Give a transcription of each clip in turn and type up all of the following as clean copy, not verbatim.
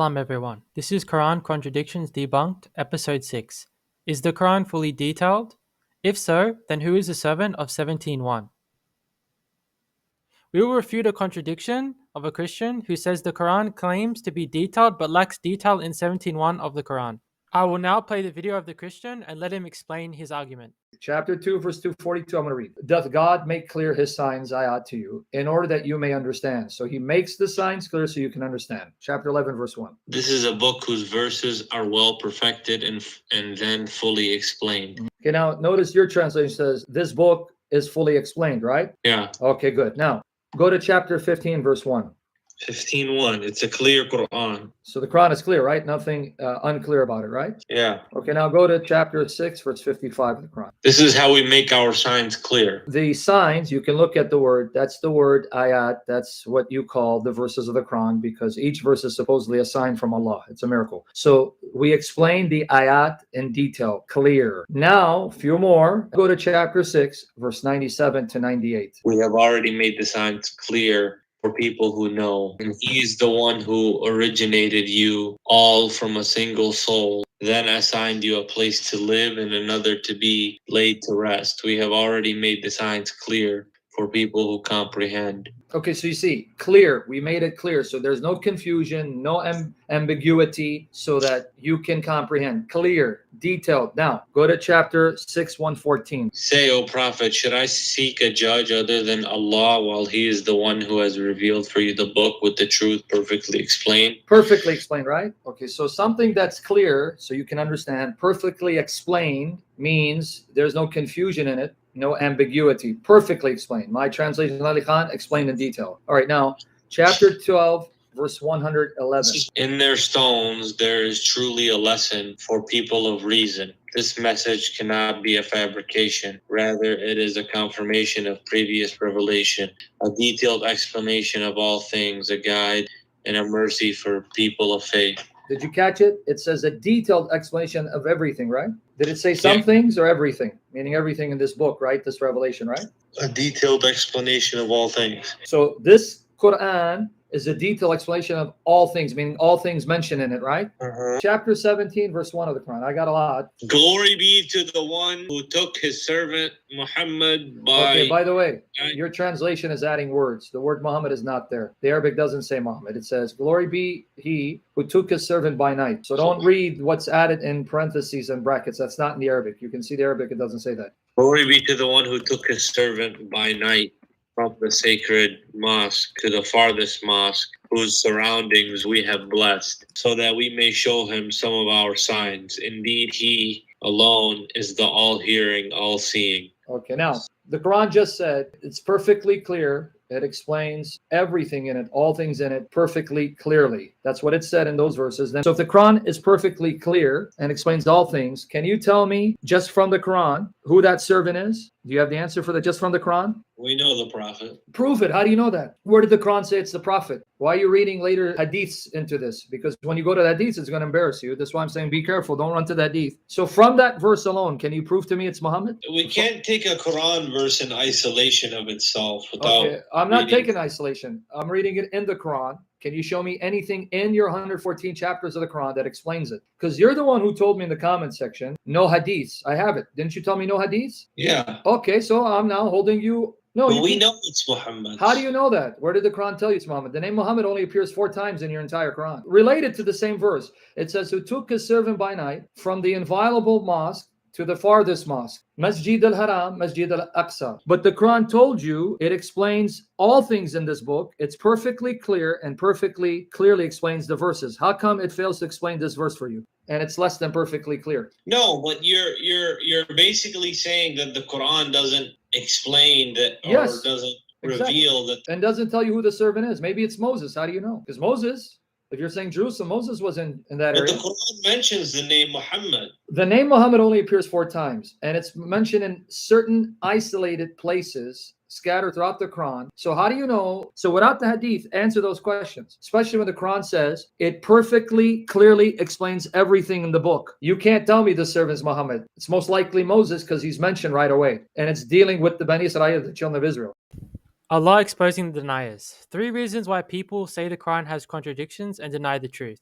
Salam everyone. This is Quran Contradictions Debunked, Episode 6. Is the Quran fully detailed? If so, then who is the servant of 17.1? We will refute a contradiction of a Christian who says the Quran claims to be detailed but lacks detail in 17.1 of the Quran. I will now play the video of the Christian and let him explain his argument. Chapter 2, verse 242, I'm going to read. Doth God make clear his signs, ayat, to you, in order that you may understand? So he makes the signs clear so you can understand. Chapter 11, verse 1. This is a book whose verses are well perfected and then fully explained. Okay, now notice your translation says, this book is fully explained, right? Yeah. Okay, good. Now, go to chapter 15, verse 1. 15:1. It's a clear Quran. So the Quran is clear, right? Nothing unclear about it, right? Yeah. Okay, now go to chapter 6, verse 55 of the Quran. This is how we make our signs clear. The signs, you can look at the word. That's the word ayat. That's what you call the verses of the Quran, because each verse is supposedly a sign from Allah. It's a miracle. So we explain the ayat in detail, clear. Now, a few more. Go to chapter 6, verse 97 to 98. We have already made the signs clear for people who know. And he is the one who originated you all from a single soul, then assigned you a place to live and another to be laid to rest. We have already made the signs clear for people who comprehend. Okay, so you see, clear. We made it clear. So there's no confusion, no ambiguity, so that you can comprehend. Clear, detailed. Now, go to chapter 6, 114. Say, O Prophet, should I seek a judge other than Allah while He is the one who has revealed for you the book with the truth perfectly explained? Perfectly explained, right? Okay, so something that's clear, so you can understand, perfectly explained means there's no confusion in it. No ambiguity. Perfectly explained. My translation, Ali Khan, explained in detail. All right, now, chapter 12, verse 111. In their stones, there is truly a lesson for people of reason. This message cannot be a fabrication. Rather, it is a confirmation of previous revelation, a detailed explanation of all things, a guide and a mercy for people of faith. Did you catch it? It says a detailed explanation of everything, right? Did it say some things or everything? Meaning everything in this book, right? This revelation, right? A detailed explanation of all things. So this Quran is a detailed explanation of all things, meaning all things mentioned in it, right? Chapter 17, verse 1 of the Quran. I got a lot. Glory be to the one who took his servant Muhammad by... Okay, by the way, your translation is adding words. The word Muhammad is not there. The Arabic doesn't say Muhammad. It says, glory be he who took his servant by night. So don't read what's added in parentheses and brackets. That's not in the Arabic. You can see the Arabic. It doesn't say that. Glory be to the one who took his servant by night from the sacred mosque to the farthest mosque, whose surroundings we have blessed, so that we may show him some of our signs. Indeed, he alone is the all-hearing, all-seeing. Okay, now, the Quran just said it's perfectly clear. It explains everything in it, all things in it, perfectly clearly. That's what it said in those verses. Then, so if the Quran is perfectly clear and explains all things, can you tell me just from the Quran who that servant is? Do you have the answer for that just from the Quran? We know the Prophet. Prove it. How do you know that? Where did the Quran say it's the Prophet? Why are you reading later hadiths into this? Because when you go to the hadiths, it's going to embarrass you. That's why I'm saying be careful. Don't run to the hadith. So from that verse alone, can you prove to me it's Muhammad? We can't take a Quran verse in isolation of itself without... Okay, I'm not taking isolation. I'm reading it in the Quran. Can you show me anything in your 114 chapters of the Quran that explains it? Because you're the one who told me in the comment section, no hadiths. I have it. Didn't you tell me no hadiths? Yeah. Okay, so I'm now holding you... No, we know it's Muhammad. How do you know that? Where did the Quran tell you it's Muhammad? The name Muhammad only appears 4 times in your entire Quran. Related to the same verse, it says, who took his servant by night from the inviolable mosque to the farthest mosque, Masjid al-Haram, Masjid al-Aqsa. But the Quran told you, it explains all things in this book. It's perfectly clear and perfectly clearly explains the verses. How come it fails to explain this verse for you? And it's less than perfectly clear. No, but you're basically saying that the Quran doesn't explain that, or yes, doesn't exactly. reveal that, and doesn't tell you who the servant is. Maybe it's Moses. How do you know? Because Moses, if you're saying Jerusalem, Moses was in that area. But the Quran mentions the name Muhammad. The name Muhammad only appears 4 times, and it's mentioned in certain isolated places scattered throughout the Quran. So how do you know? So without the hadith, answer those questions, especially when the Quran says it perfectly, clearly explains everything in the book. You can't tell me the servant is Muhammad. It's most likely Moses because he's mentioned right away, and it's dealing with the Bani Israel, the children of Israel. Allah exposing the deniers. 3 reasons why people say the Quran has contradictions and deny the truth.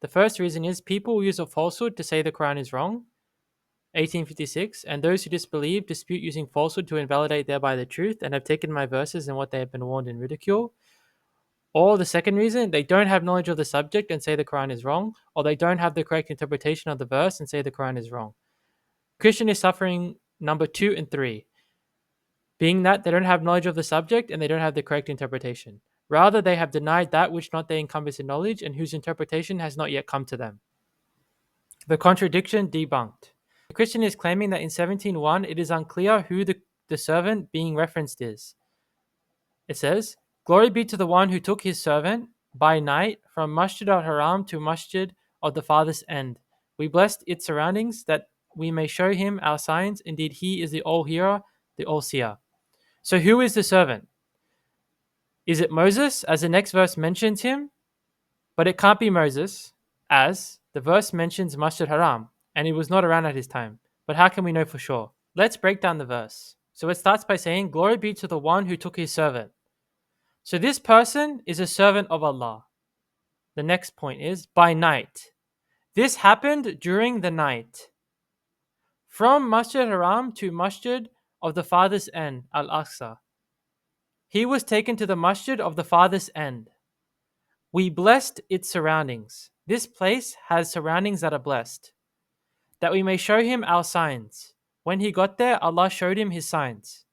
The first reason is people use a falsehood to say the Quran is wrong. 1856, and those who disbelieve dispute using falsehood to invalidate thereby the truth and have taken my verses and what they have been warned in ridicule. Or the second reason, they don't have knowledge of the subject and say the Quran is wrong, or they don't have the correct interpretation of the verse and say the Quran is wrong. Christian is suffering number 2 and 3, being that they don't have knowledge of the subject and they don't have the correct interpretation. Rather, they have denied that which not they encompass in knowledge and whose interpretation has not yet come to them. The contradiction debunked. The Christian is claiming that in 17:1 it is unclear who the servant being referenced is. It says, "Glory be to the one who took his servant by night from Masjid al-Haram to Masjid of the farthest end. We blessed its surroundings that we may show him our signs. Indeed, he is the all-hearer, the all-seer." So who is the servant? Is it Moses, as the next verse mentions him? But it can't be Moses, as the verse mentions Masjid Haram, and he was not around at his time. But how can we know for sure? Let's break down the verse. So it starts by saying, "Glory be to the one who took his servant." So this person is a servant of Allah. The next point is by night. This happened during the night. From Masjid Haram to Masjid of the farthest end, Al-Aqsa. He was taken to the Masjid of the farthest end. We blessed its surroundings. This place has surroundings that are blessed, that we may show him our signs. When he got there, Allah showed him his signs.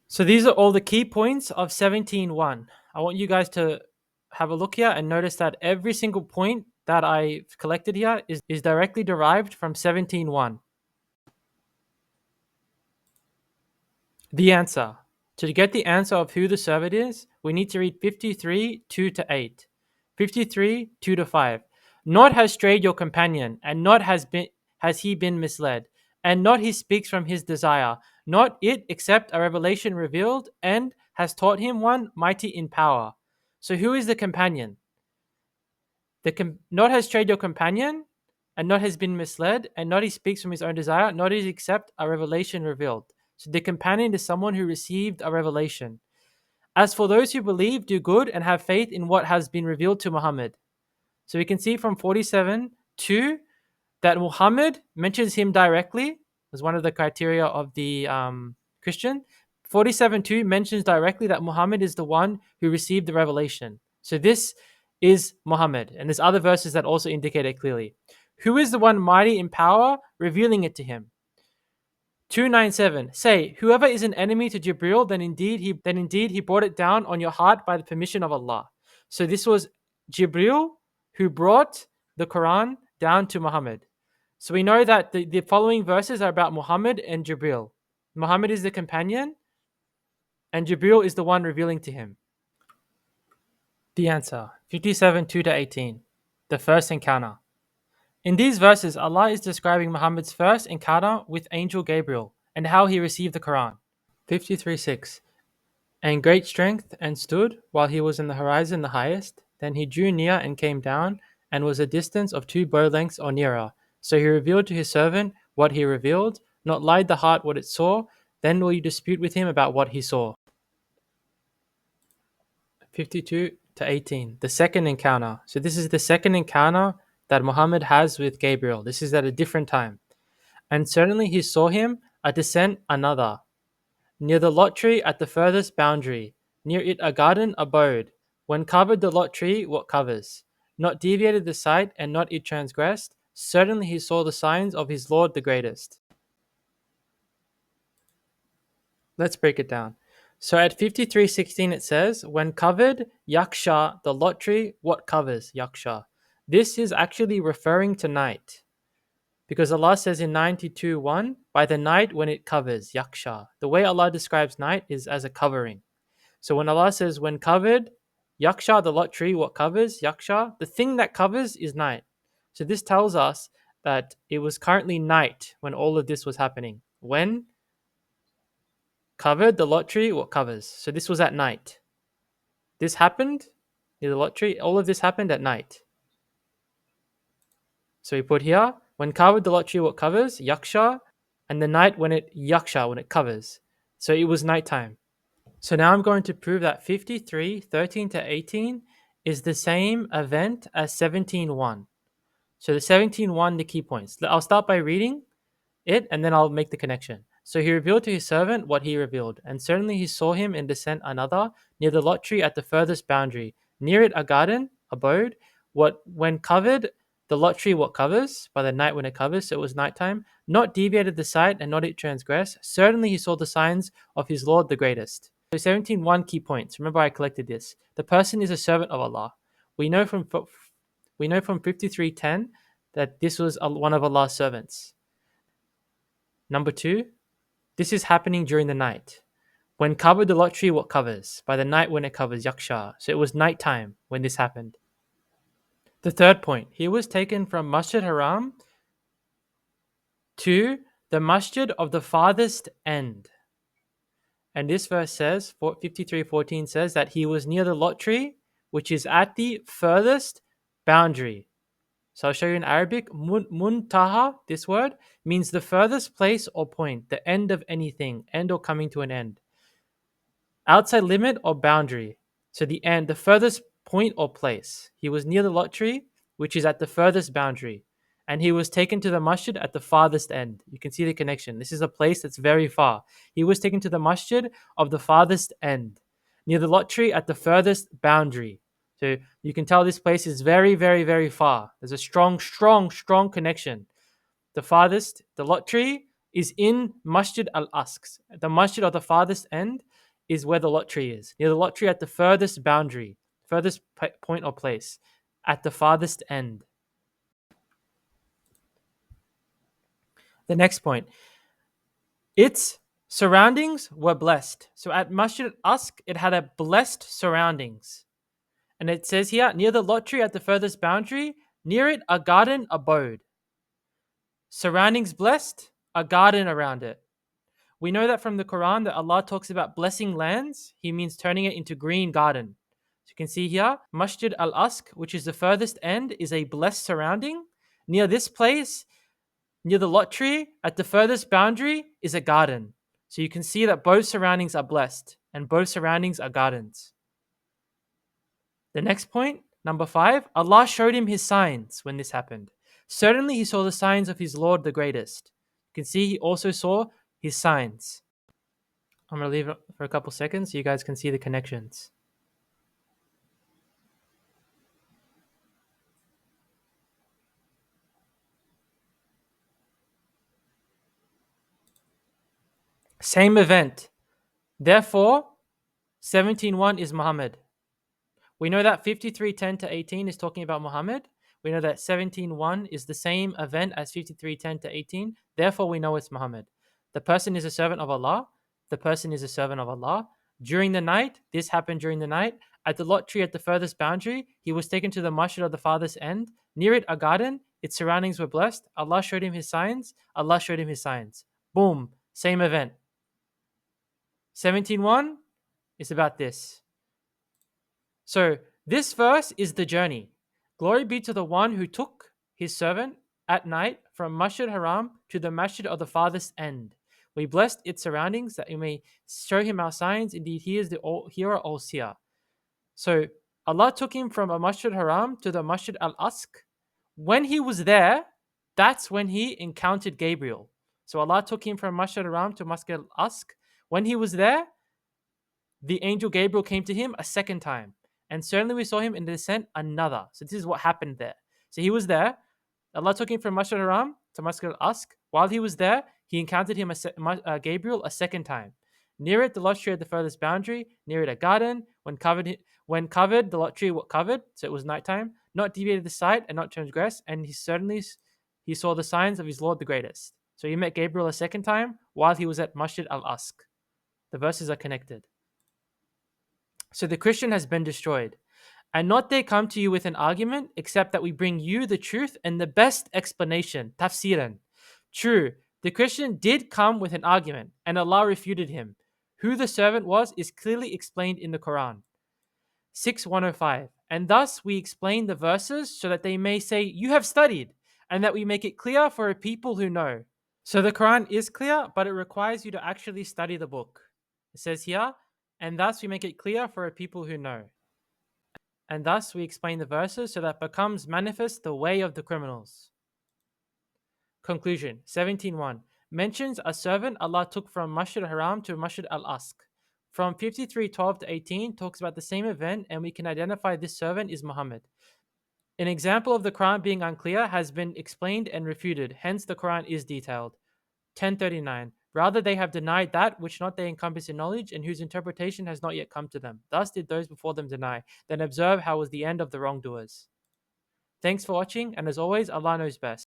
So these are all the key points of 17:1. I want you guys to have a look here and notice that every single point that I've collected here is directly derived from 17:1. The answer. To get the answer of who the servant is, we need to read 53, 2 to 8. 53, 2 to 5. Not has strayed your companion, and not has he been misled, and not he speaks from his desire, not it except a revelation revealed, and has taught him one mighty in power. So who is the companion? Not has strayed your companion, and not has been misled, and not he speaks from his own desire, not is except a revelation revealed. So the companion is someone who received a revelation. As for those who believe, do good, and have faith in what has been revealed to Muhammad. So we can see from 47:2 that Muhammad mentions him directly, was one of the criteria of the Christian. 47:2 mentions directly that Muhammad is the one who received the revelation. So this is Muhammad, and there's other verses that also indicate it clearly. Who is the one mighty in power, revealing it to him? 297. Say, whoever is an enemy to Jibril, then indeed he brought it down on your heart by the permission of Allah. So this was Jibril who brought the Quran down to Muhammad. So we know that the following verses are about Muhammad and Jibril. Muhammad is the companion, and Jibril is the one revealing to him. The answer, 57, 2 to 18. The first encounter. In these verses, Allah is describing Muhammad's first encounter with Angel Gabriel and how he received the Quran. 53:6. And great strength and stood while he was in the horizon the highest. Then he drew near and came down and was a distance of 2 bow lengths or nearer. So he revealed to his servant what he revealed, not lied the heart what it saw. Then will you dispute with him about what he saw. 52 to 18. The second encounter. So this is the second encounter that Muhammad has with Gabriel. This is at a different time. And certainly he saw him a descent another, near the lot tree at the furthest boundary, near it a garden abode. When covered the lot tree, what covers? Not deviated the sight, and not it transgressed. Certainly he saw the signs of his Lord the greatest. Let's break it down. So at 53:16 it says, when covered, yaksha, the lot tree, what covers? Yaksha. This is actually referring to night. Because Allah says in 92:1, by the night when it covers, yaksha. The way Allah describes night is as a covering. So when Allah says, when covered, yaksha, the lot tree, what covers? Yaksha. The thing that covers is night. So this tells us that it was currently night when all of this was happening. When covered, the lot tree, what covers? So this was at night. This happened near the lot tree. All of this happened at night. So we put here, when covered the lot tree, what covers? Yaksha. And the night when it yaksha, when it covers. So it was nighttime. So now I'm going to prove that 53:13 to 18 is the same event as 17:1. So the 17:1, the key points. I'll start by reading it and then I'll make the connection. So he revealed to his servant what he revealed, and certainly he saw him in descent another, near the lot tree at the furthest boundary. Near it a garden, abode, what when covered, the lot tree what covers, by the night when it covers, so it was nighttime, not deviated the sight and not it transgressed. Certainly he saw the signs of his Lord the greatest. So 17:1 key points. Remember I collected this. The person is a servant of Allah. We know from 53:10 that this was one of Allah's servants. Number 2, this is happening during the night. When covered the lot tree, what covers? By the night when it covers, yaksha. So it was nighttime when this happened. The third point, he was taken from Masjid Haram to the masjid of the farthest end. And this verse says, 53:14 says that he was near the lot tree, which is at the furthest boundary. So I'll show you in Arabic. Muntaha, this word, means the furthest place or point, the end of anything, end or coming to an end. Outside limit or boundary. So the end, the furthest point or place. He was near the lot tree, which is at the furthest boundary. And he was taken to the masjid at the farthest end. You can see the connection. This is a place that's very far. He was taken to the masjid of the farthest end, near the lot tree at the furthest boundary. So you can tell this place is very, very, very far. There's a strong, strong, strong connection. The farthest, the lot tree, is in Masjid al-Aqsa. The masjid of the farthest end is where the lot tree is. Near the lot tree at the furthest boundary, furthest point or place, at the farthest end. The next point. Its surroundings were blessed. So at Masjid al-Aqsa, it had a blessed surroundings. And it says here, near the lot tree at the furthest boundary, near it a garden abode. Surroundings blessed, a garden around it. We know that from the Quran that Allah talks about blessing lands. He means turning it into green garden. So you can see here, Masjid al-Aqsa, which is the furthest end, is a blessed surrounding. Near this place, near the lot tree, at the furthest boundary, is a garden. So you can see that both surroundings are blessed and both surroundings are gardens. The next point, number 5, Allah showed him his signs when this happened. Certainly he saw the signs of his Lord the greatest. You can see he also saw his signs. I'm going to leave it for a couple seconds so you guys can see the connections. Same event. Therefore, 17:1 is Muhammad. We know that 53:10 to 18 is talking about Muhammad. We know that 17:1 is the same event as 53:10 to 18. Therefore, we know it's Muhammad. The person is a servant of Allah. The person is a servant of Allah. During the night, this happened during the night. At the lot tree at the furthest boundary, he was taken to the masjid of the farthest end. Near it, a garden. Its surroundings were blessed. Allah showed him his signs. Allah showed him his signs. Boom. Same event. 17:1 is about this. So this verse is the journey. Glory be to the one who took his servant at night from Masjid Haram to the Masjid of the farthest end. We blessed its surroundings that we may show him our signs. Indeed, he is the hearer, all seer. So Allah took him from a Masjid Haram to the Masjid al-Aqsa. When he was there, that's when he encountered Gabriel. So Allah took him from Masjid Haram to Masjid al-Aqsa. When he was there, the angel Gabriel came to him a second time. And certainly we saw him in the descent another. So this is what happened there. So he was there. Allah took him from Masjid Haram to Masjid al-Aqsa. While he was there, he encountered him Gabriel a second time. Near it, the lot tree at the furthest boundary. Near it, a garden. When covered, the lot tree was covered. So it was nighttime. Not deviated the sight and not transgressed. And he saw the signs of his Lord the greatest. So he met Gabriel a second time while he was at Masjid al-Aqsa. The verses are connected. So the Christian has been destroyed. And not they come to you with an argument, except that we bring you the truth and the best explanation, tafsiran. True, the Christian did come with an argument, and Allah refuted him. Who the servant was is clearly explained in the Quran. 6:105. And thus we explain the verses so that they may say, you have studied, and that we make it clear for a people who know. So the Quran is clear, but it requires you to actually study the book. It says here, and thus we make it clear for a people who know. And thus we explain the verses so that becomes manifest the way of the criminals. Conclusion 17.1 mentions a servant Allah took from Masjid al-Haram to Masjid al-Aqsa. From 53:12 to 18 talks about the same event, and we can identify this servant is Muhammad. An example of the Quran being unclear has been explained and refuted, hence the Quran is detailed. 1039. Rather, they have denied that which not they encompass in knowledge, and whose interpretation has not yet come to them. Thus did those before them deny. Then observe how was the end of the wrongdoers. Thanks for watching, and as always, Allah knows best.